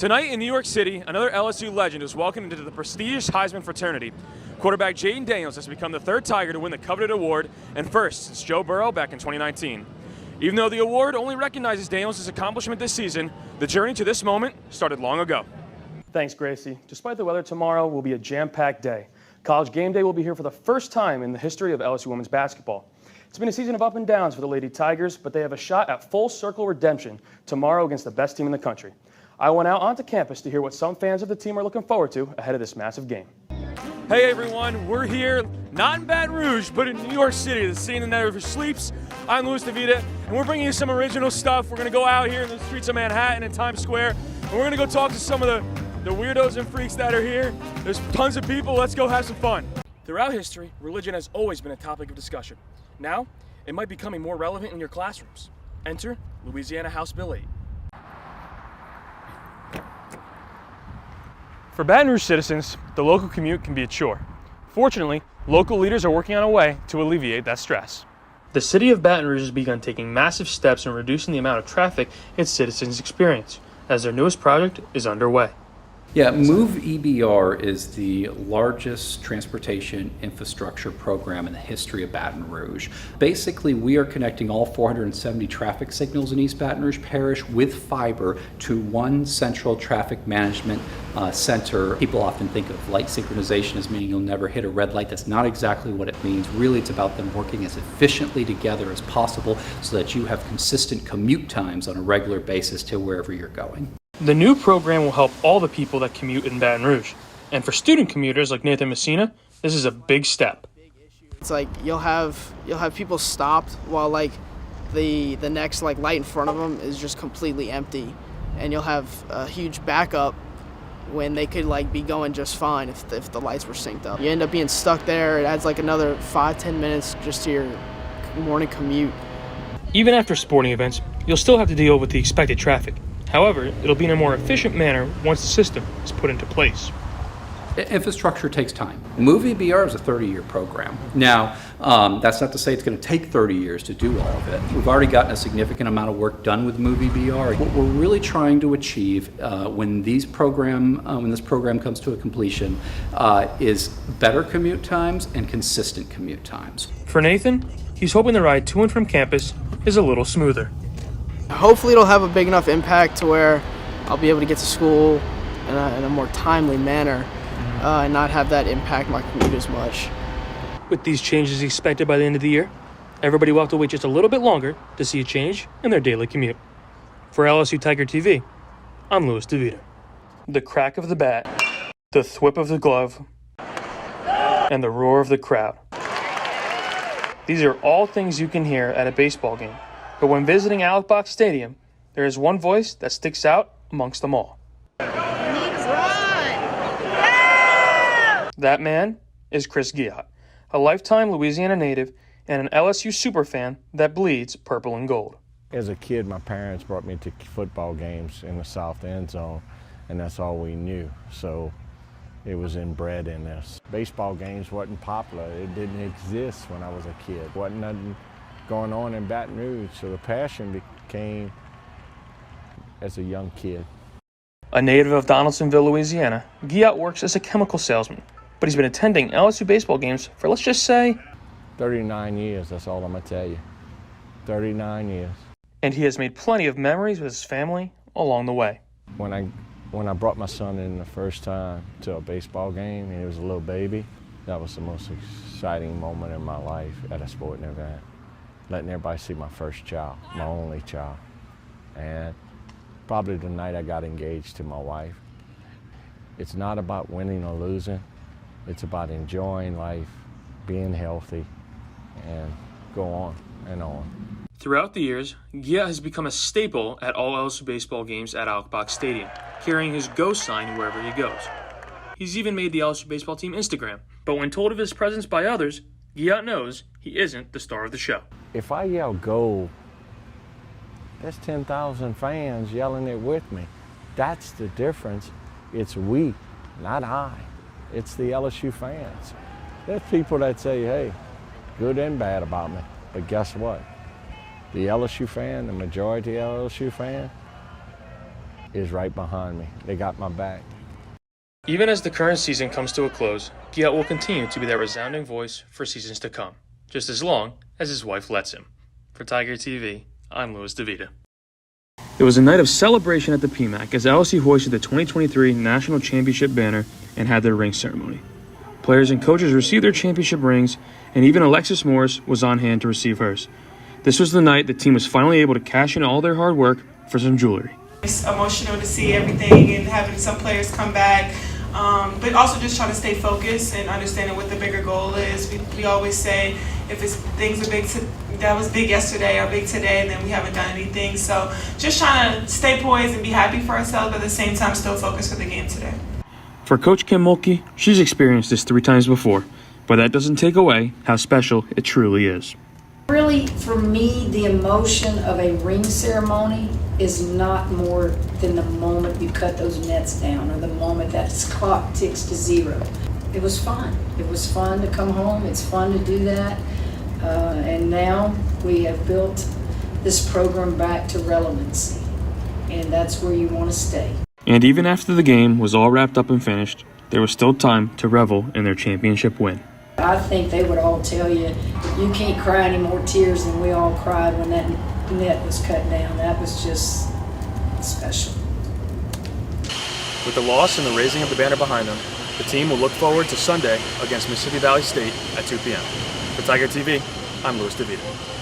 Tonight in New York City, another LSU legend is welcomed into the prestigious Heisman fraternity. Quarterback Jayden Daniels has become the third Tiger to win the coveted award and first since Joe Burrow back in 2019. Even though the award only recognizes Daniels' accomplishment this season, the journey to this moment started long ago. Thanks, Gracie. Despite the weather, tomorrow will be a jam-packed day. College game day will be here for the first time in the history of LSU women's basketball. It's been a season of up and downs for the Lady Tigers, but they have a shot at full circle redemption tomorrow against the best team in the country. I went out onto campus to hear what some fans of the team are looking forward to ahead of this massive game. Hey everyone, we're here, not in Baton Rouge, but in New York City, the scene that never sleeps. I'm Vita, and we're bringing you some original stuff. We're gonna go out here in the streets of Manhattan and Times Square, and we're gonna go talk to some of the weirdos and freaks that are here. There's tons of people, let's go have some fun. Throughout history, religion has always been a topic of discussion. Now, it might be becoming more relevant in your classrooms. Enter Louisiana House Bill 8. For Baton Rouge citizens, the local commute can be a chore. Fortunately, local leaders are working on a way to alleviate that stress. The city of Baton Rouge has begun taking massive steps in reducing the amount of traffic its citizens experience, as their newest project is underway. Yeah, Move EBR is the largest transportation infrastructure program in the history of Baton Rouge. Basically, we are connecting all 470 traffic signals in East Baton Rouge Parish with fiber to one central traffic management center. People often think of light synchronization as meaning you'll never hit a red light. That's not exactly what it means. Really, it's about them working as efficiently together as possible so that you have consistent commute times on a regular basis to wherever you're going. The new program will help all the people that commute in Baton Rouge. And for student commuters like Nathan Messina, this is a big step. It's like you'll have people stopped while like the next like light in front of them is just completely empty, and you'll have a huge backup when they could like be going just fine if the lights were synced up. You end up being stuck there. It adds like another 5-10 minutes just to your morning commute. Even after sporting events, you'll still have to deal with the expected traffic. However, it'll be in a more efficient manner once the system is put into place. Infrastructure takes time. Move EBR is a 30-year program. Now, that's not to say it's going to take 30 years to do all of it. We've already gotten a significant amount of work done with Move EBR. What we're really trying to achieve when this program comes to a completion is better commute times and consistent commute times. For Nathan, he's hoping the ride to and from campus is a little smoother. Hopefully it'll have a big enough impact to where I'll be able to get to school in a more timely manner and not have that impact my commute as much. With these changes expected by the end of the year, everybody will have to wait just a little bit longer to see a change in their daily commute. For LSU Tiger TV, I'm Louis DeVita. The crack of the bat, the thwip of the glove, and the roar of the crowd. These are all things you can hear at a baseball game. But when visiting Outback Stadium, there is one voice that sticks out amongst them all. That man is Chris Giat, a lifetime Louisiana native and an LSU superfan that bleeds purple and gold. As a kid, my parents brought me to football games in the south end zone, and that's all we knew. So it was inbred in us. Baseball games wasn't popular. It didn't exist when I was a kid. Wasn't nothing going on in Baton Rouge, so the passion became as a young kid. A native of Donaldsonville, Louisiana, Giat works as a chemical salesman, but he's been attending LSU baseball games for, let's just say, 39 years, that's all I'm gonna tell you. 39 years. And he has made plenty of memories with his family along the way. When I brought my son in the first time to a baseball game, and he was a little baby, that was the most exciting moment in my life at a sporting event. Letting everybody see my first child, my only child. And probably the night I got engaged to my wife. It's not about winning or losing. It's about enjoying life, being healthy, and go on and on. Throughout the years, Giat has become a staple at all LSU baseball games at Outback Stadium, carrying his Go sign wherever he goes. He's even made the LSU baseball team Instagram, but when told of his presence by others, Giat knows he isn't the star of the show. If I yell go, there's 10,000 fans yelling it with me. That's the difference. It's we, not I. It's the LSU fans. There's people that say, hey, good and bad about me. But guess what? The LSU fan, the majority LSU fan, is right behind me. They got my back. Even as the current season comes to a close, Piet will continue to be that resounding voice for seasons to come, just as long as his wife lets him. For Tiger TV, I'm Louis DeVita. It was a night of celebration at the PMAC as LSU hoisted the 2023 National Championship banner and had their ring ceremony. Players and coaches received their championship rings, and even Alexis Morris was on hand to receive hers. This was the night the team was finally able to cash in all their hard work for some jewelry. It's emotional to see everything and having some players come back, but also just trying to stay focused and understanding what the bigger goal is. We always say if things are big, that was big yesterday or big today, then we haven't done anything. So just trying to stay poised and be happy for ourselves, but at the same time still focus for the game today. For Coach Kim Mulkey, she's experienced this 3 times before, but that doesn't take away how special it truly is. Really, for me, the emotion of a ring ceremony is not more than the moment you cut those nets down or the moment that clock ticks to 0. It was fun. It was fun to come home. It's fun to do that. And now we have built this program back to relevancy, and that's where you want to stay. And even after the game was all wrapped up and finished, there was still time to revel in their championship win. I think they would all tell you, you can't cry any more tears than we all cried when that net was cut down. That was just special. With the loss and the raising of the banner behind them, the team will look forward to Sunday against Mississippi Valley State at 2 p.m. For Tiger TV, I'm Louis DeVita.